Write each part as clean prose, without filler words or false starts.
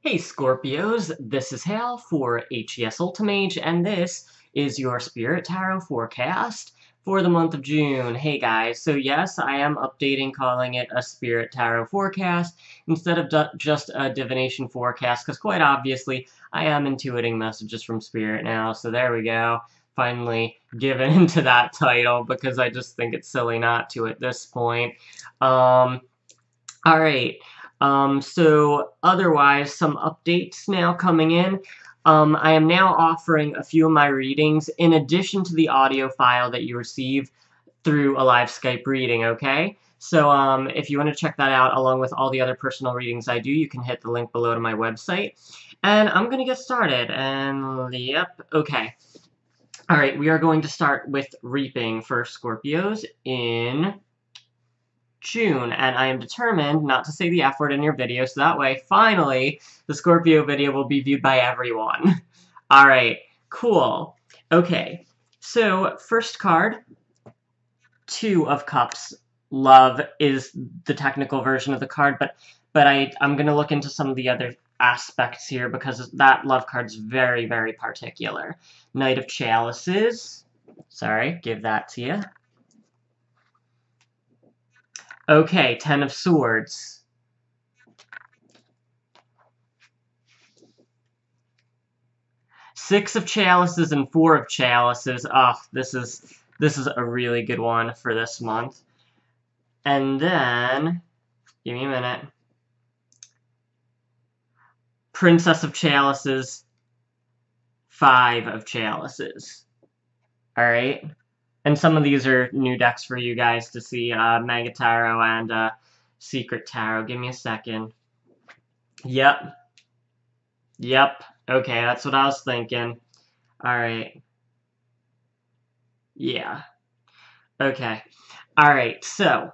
Hey Scorpios, this is Hal for HES Ultimage, and this is your Spirit Tarot forecast for the month of June. Hey guys, so yes, I am updating, calling it a Spirit Tarot forecast instead of just a divination forecast, because quite obviously I am intuiting messages from Spirit now, so there we go. Finally given into that title, because I just think it's silly not to at this point. Alright, so otherwise, some updates now coming in. I am now offering a few of my readings in addition to the audio file that you receive through a live Skype reading, okay? So if you want to check that out along with all the other personal readings I do, you can hit the link below to my website. And I'm going to get started, and yep, okay. Alright, we are going to start with reaping for Scorpios in June, and I am determined not to say the F word in your video, so that way, finally, the Scorpio video will be viewed by everyone. Alright, cool. Okay, so first card, Two of Cups. Love is the technical version of the card, but I'm going to look into some of the other aspects here because that love card's very, very particular. Knight of Chalices. Sorry, give that to you. Okay, Ten of Swords. Six of Chalices and Four of Chalices. Oh, this is a really good one for this month. And then, give me a minute. Princess of Chalices, Five of Chalices. Alright? And some of these are new decks for you guys to see, Mega Tarot and Secret Tarot. Give me a second. Yep. Yep. Okay, that's what I was thinking. Alright. Yeah. Okay. Alright, so,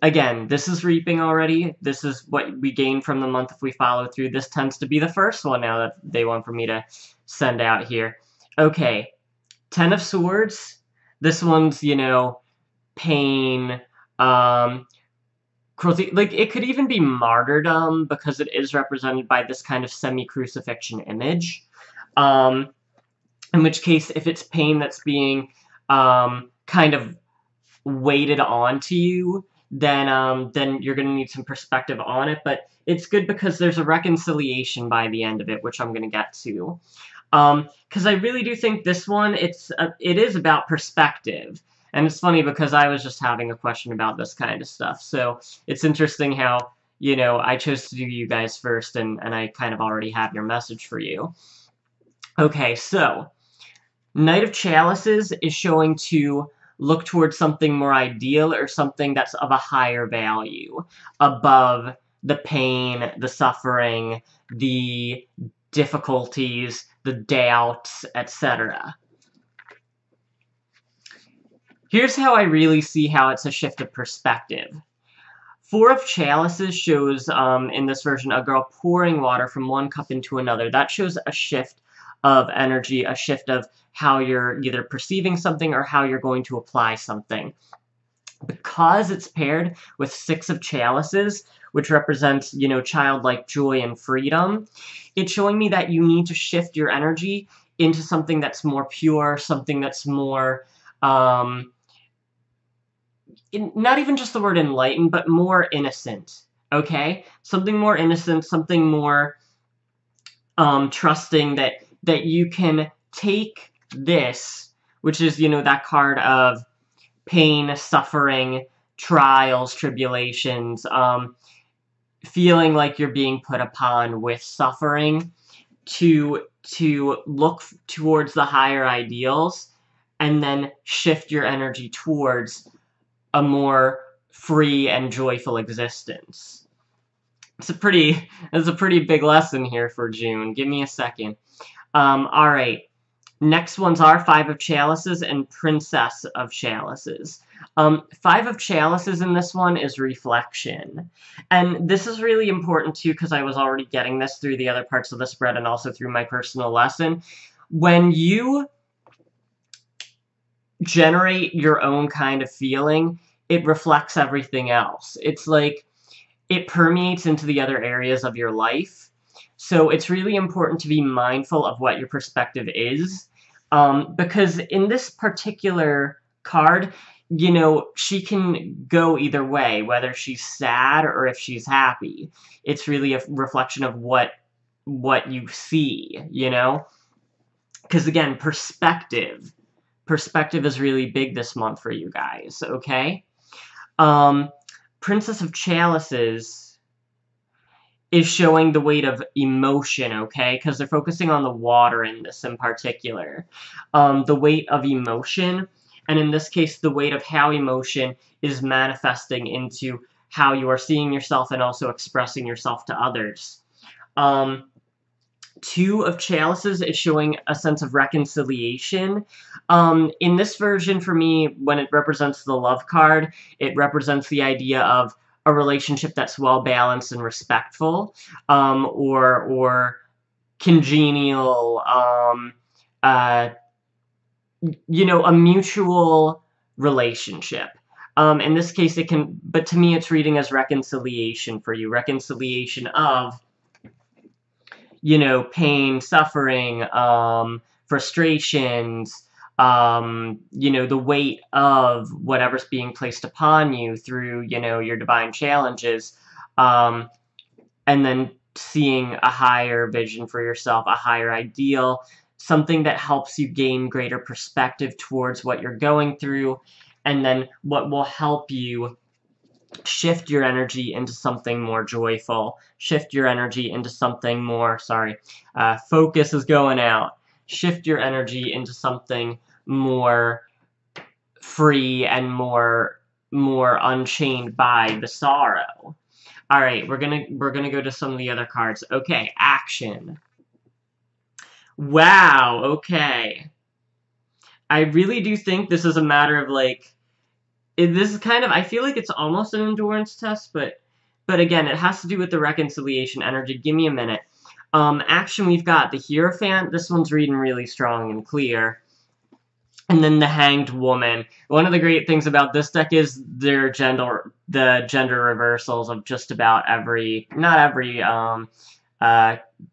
again, this is reaping already. This is what we gain from the month if we follow through. This tends to be the first one now that they want for me to send out here. Okay. Ten of Swords. This one's, you know, pain, cruelty. Like, it could even be martyrdom because it is represented by this kind of semi-crucifixion image. In which case, if it's pain that's being kind of weighted onto you, then you're going to need some perspective on it. But it's good because there's a reconciliation by the end of it, which I'm going to get to. Because I really do think this one, it is about perspective. And it's funny because I was just having a question about this kind of stuff. So it's interesting how, you know, I chose to do you guys first, and I kind of already have your message for you. Okay, so Knight of Chalices is showing to look towards something more ideal or something that's of a higher value, above the pain, the suffering, the difficulties, the doubts, etc. Here's how I really see how it's a shift of perspective. Four of Chalices shows, in this version, a girl pouring water from one cup into another. That shows a shift of energy, a shift of how you're either perceiving something or how you're going to apply something. Because it's paired with Six of Chalices, which represents, you know, childlike joy and freedom, it's showing me that you need to shift your energy into something that's more pure, something that's more, not even just the word enlightened, but more innocent, okay? Something more innocent, something more trusting that you can take this, which is, you know, that card of pain, suffering, trials, tribulations, feeling like you're being put upon with suffering, to look towards the higher ideals, and then shift your energy towards a more free and joyful existence. It's a pretty big lesson here for June. Give me a second. Alright. Next ones are Five of Chalices and Princess of Chalices. Five of Chalices in this one is reflection. And this is really important too because I was already getting this through the other parts of the spread and also through my personal lesson. When you generate your own kind of feeling, it reflects everything else. It's like it permeates into the other areas of your life. So it's really important to be mindful of what your perspective is, because in this particular card, you know, she can go either way, whether she's sad or if she's happy. It's really a reflection of what you see, you know? Because again, perspective is really big this month for you guys, okay? Um, Princess of Chalices is showing the weight of emotion, okay? Because they're focusing on the water in this in particular. The weight of emotion, and in this case, the weight of how emotion is manifesting into how you are seeing yourself and also expressing yourself to others. Two of Chalices is showing a sense of reconciliation. In this version, for me, when it represents the love card, it represents the idea of a relationship that's well-balanced and respectful, or congenial, you know, a mutual relationship. In this case, it can, but to me, it's reading as reconciliation for you. Reconciliation of, you know, pain, suffering, frustrations, you know, the weight of whatever's being placed upon you through, you know, your divine challenges, and then seeing a higher vision for yourself, a higher ideal, something that helps you gain greater perspective towards what you're going through, and then what will help you shift your energy into something more joyful, shift your energy into something more, focus is going out, shift your energy into something more free and more unchained by the sorrow. All right, we're gonna go to some of the other cards. Okay, action. Wow, okay. I really do think this is a matter of, like, this is kind of, I feel like it's almost an endurance test, but again, it has to do with the reconciliation energy. Give me a minute. Action, we've got the Hierophant. This one's reading really strong and clear. And then the Hanged Woman. One of the great things about this deck is the gender reversals of just about every, not every,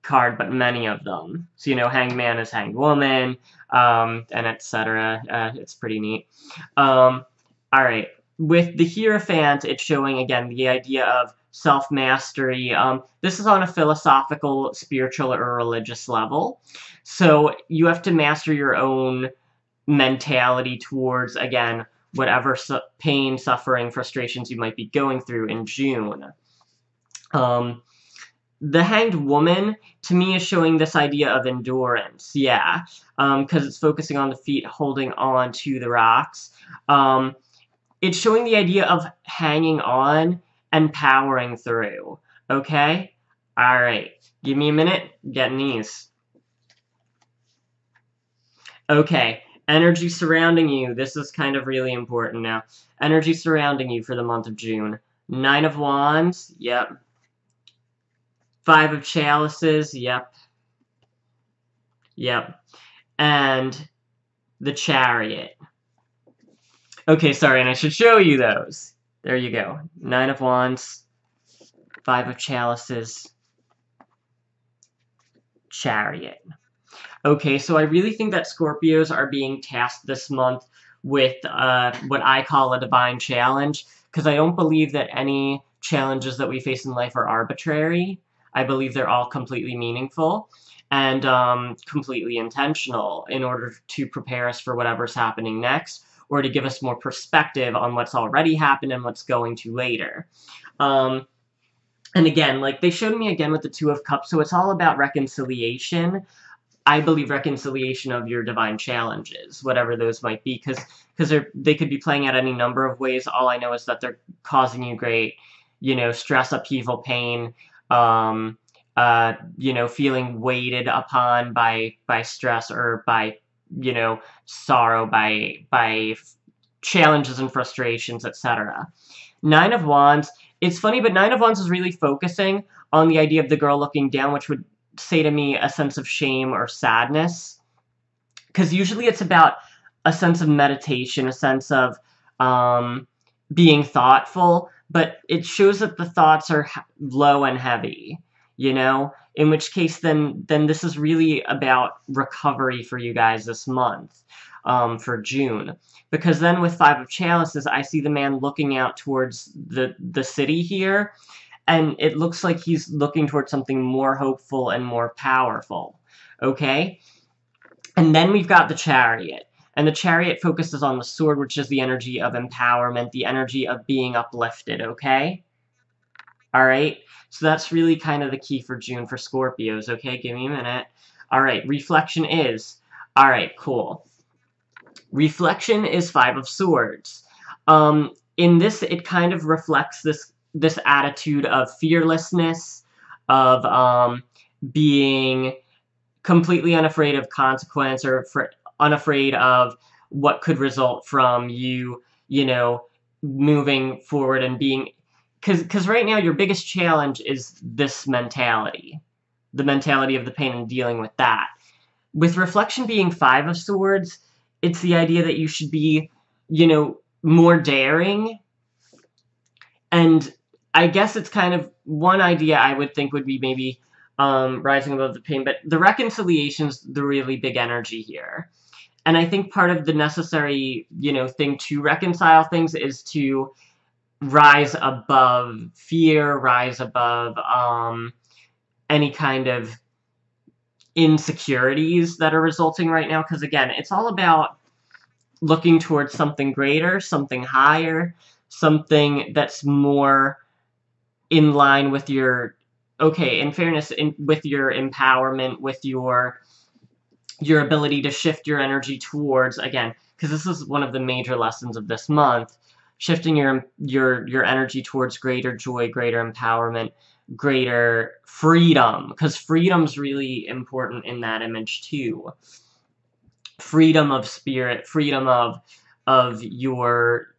card, but many of them. So, you know, Hanged Man is Hanged Woman, and etc. It's pretty neat. Alright, with the Hierophant, it's showing, again, the idea of self-mastery. This is on a philosophical, spiritual, or religious level. So you have to master your own mentality towards, again, whatever pain, suffering, frustrations you might be going through in June. The Hanged Woman, to me, is showing this idea of endurance, yeah, because it's focusing on the feet holding on to the rocks. It's showing the idea of hanging on and powering through, okay? Alright, give me a minute, getting these. Okay, energy surrounding you. This is kind of really important now. Energy surrounding you for the month of June. 9 of Wands, yep. 5 of Chalices, yep. Yep. And the Chariot. Okay, sorry, and I should show you those. There you go. 9 of Wands, 5 of Chalices, Chariot. Okay, so I really think that Scorpios are being tasked this month with what I call a divine challenge, because I don't believe that any challenges that we face in life are arbitrary. I believe they're all completely meaningful and completely intentional in order to prepare us for whatever's happening next, or to give us more perspective on what's already happened and what's going to later. And again, like, they showed me again with the Two of Cups, so it's all about reconciliation. I believe reconciliation of your divine challenges, whatever those might be, because they could be playing out any number of ways. All I know is that they're causing you great, you know, stress, upheaval, pain, you know, feeling weighted upon by stress or by, you know, sorrow, by challenges and frustrations, etc. 9 of Wands, it's funny, but 9 of Wands is really focusing on the idea of the girl looking down, which would say to me a sense of shame or sadness. Because usually it's about a sense of meditation, a sense of being thoughtful, but it shows that the thoughts are low and heavy, you know? in which case then this is really about recovery for you guys this month, for June. Because then with Five of Chalices, I see the man looking out towards the city here, and it looks like he's looking towards something more hopeful and more powerful, okay? And then we've got the Chariot. And the Chariot focuses on the sword, which is the energy of empowerment, the energy of being uplifted, okay? Alright? So that's really kind of the key for June for Scorpios, okay? Give me a minute. Alright, reflection is... Alright, cool. Reflection is Five of Swords. In this, it kind of reflects this attitude of fearlessness, of being completely unafraid of consequence, or unafraid of what could result from you, you know, moving forward and being... Because right now your biggest challenge is this mentality. The mentality of the pain and dealing with that. With reflection being Five of Swords, it's the idea that you should be, you know, more daring. And I guess it's kind of... One idea I would think would be maybe rising above the pain, but the reconciliation's the really big energy here. And I think part of the necessary, you know, thing to reconcile things is to rise above fear, rise above any kind of insecurities that are resulting right now. Because again, it's all about looking towards something greater, something higher, something that's more in line with your... Okay, in fairness, with your empowerment, with your ability to shift your energy towards, again, because this is one of the major lessons of this month, shifting your energy towards greater joy, greater empowerment, greater freedom, because freedom's really important in that image too. Freedom of spirit, freedom of your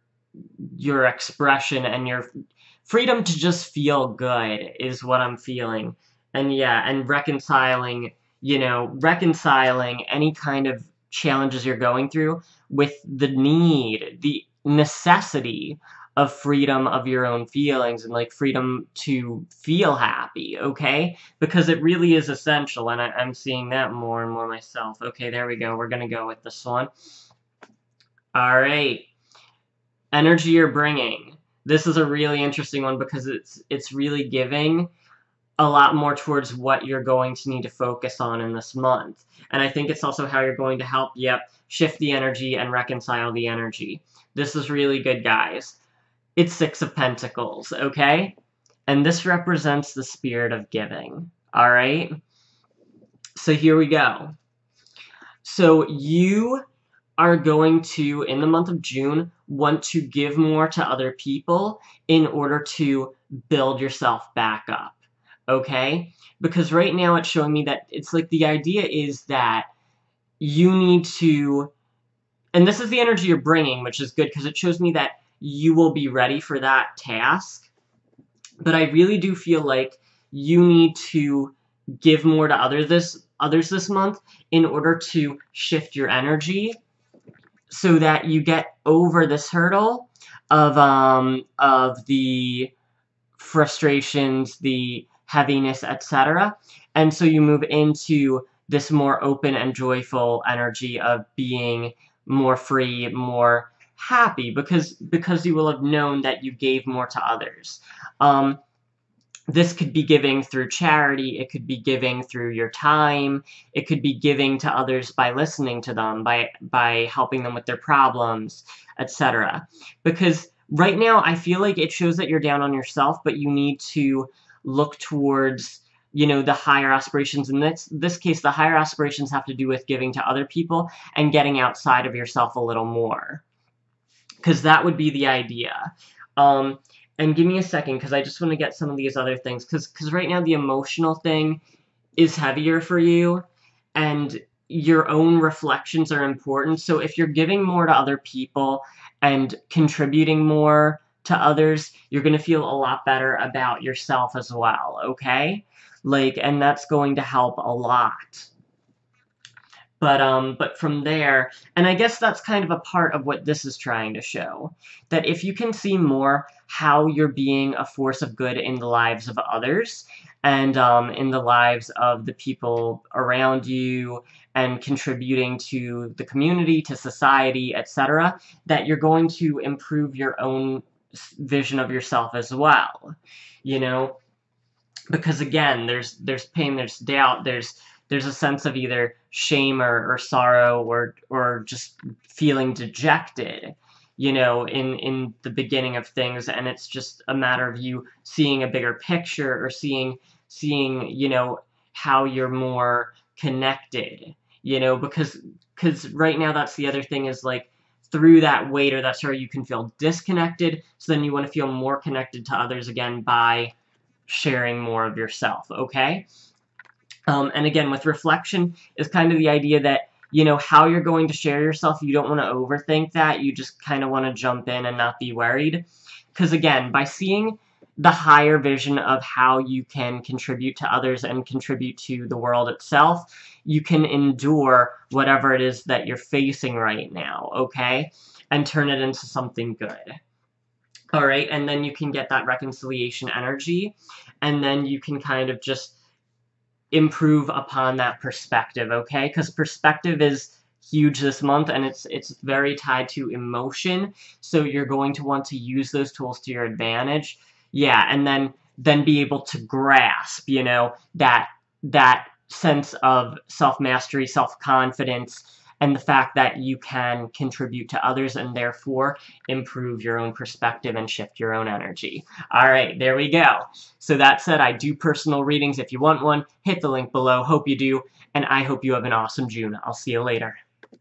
expression, and your freedom to just feel good is what I'm feeling. And yeah, and reconciling, you know, reconciling any kind of challenges you're going through with the need, the necessity of freedom of your own feelings, and like freedom to feel happy, okay? Because it really is essential, and I'm seeing that more and more myself. Okay, there we go. We're gonna go with this one. Alright. Energy you're bringing. This is a really interesting one because it's really giving a lot more towards what you're going to need to focus on in this month. And I think it's also how you're going to help, shift the energy and reconcile the energy. This is really good, guys. It's Six of Pentacles, okay? And this represents the spirit of giving, alright? So here we go. So you are going to, in the month of June, want to give more to other people in order to build yourself back up, okay? Because right now it's showing me that it's like the idea is that you need to, and this is the energy you're bringing, which is good because it shows me that you will be ready for that task. But I really do feel like you need to give more to others this month in order to shift your energy, so that you get over this hurdle of the frustrations, the heaviness, etc. And so you move into this more open and joyful energy of being more free, more happy, because you will have known that you gave more to others. This could be giving through charity, it could be giving through your time, it could be giving to others by listening to them, by helping them with their problems, etc. Because right now, I feel like it shows that you're down on yourself, but you need to look towards, you know, the higher aspirations. In this case, the higher aspirations have to do with giving to other people and getting outside of yourself a little more. Because that would be the idea. And give me a second, because I just want to get some of these other things. Because right now the emotional thing is heavier for you, and your own reflections are important. So if you're giving more to other people and contributing more to others, you're going to feel a lot better about yourself as well, okay? Like, and that's going to help a lot. But from there, and I guess that's kind of a part of what this is trying to show, that if you can see more how you're being a force of good in the lives of others, and in the lives of the people around you, and contributing to the community, to society, etc., that you're going to improve your own vision of yourself as well. You know, because again, there's pain, there's doubt, there's a sense of either shame or sorrow, or just feeling dejected, you know, in the beginning of things, and it's just a matter of you seeing a bigger picture, or seeing, you know, how you're more connected, you know, because right now that's the other thing, is like, through that weight or that sorrow you can feel disconnected, so then you want to feel more connected to others again by sharing more of yourself, okay? And again, with reflection is kind of the idea that, you know, how you're going to share yourself, you don't want to overthink that. You just kind of want to jump in and not be worried. Because again, by seeing the higher vision of how you can contribute to others and contribute to the world itself, you can endure whatever it is that you're facing right now, okay? And turn it into something good. All right, and then you can get that reconciliation energy, and then you can kind of just improve upon that perspective, okay? Because perspective is huge this month, and it's very tied to emotion, so you're going to want to use those tools to your advantage. Yeah, and then be able to grasp, you know, that sense of self-mastery, self-confidence, and the fact that you can contribute to others and therefore improve your own perspective and shift your own energy. All right, there we go. So that said, I do personal readings. If you want one, hit the link below. Hope you do, and I hope you have an awesome June. I'll see you later.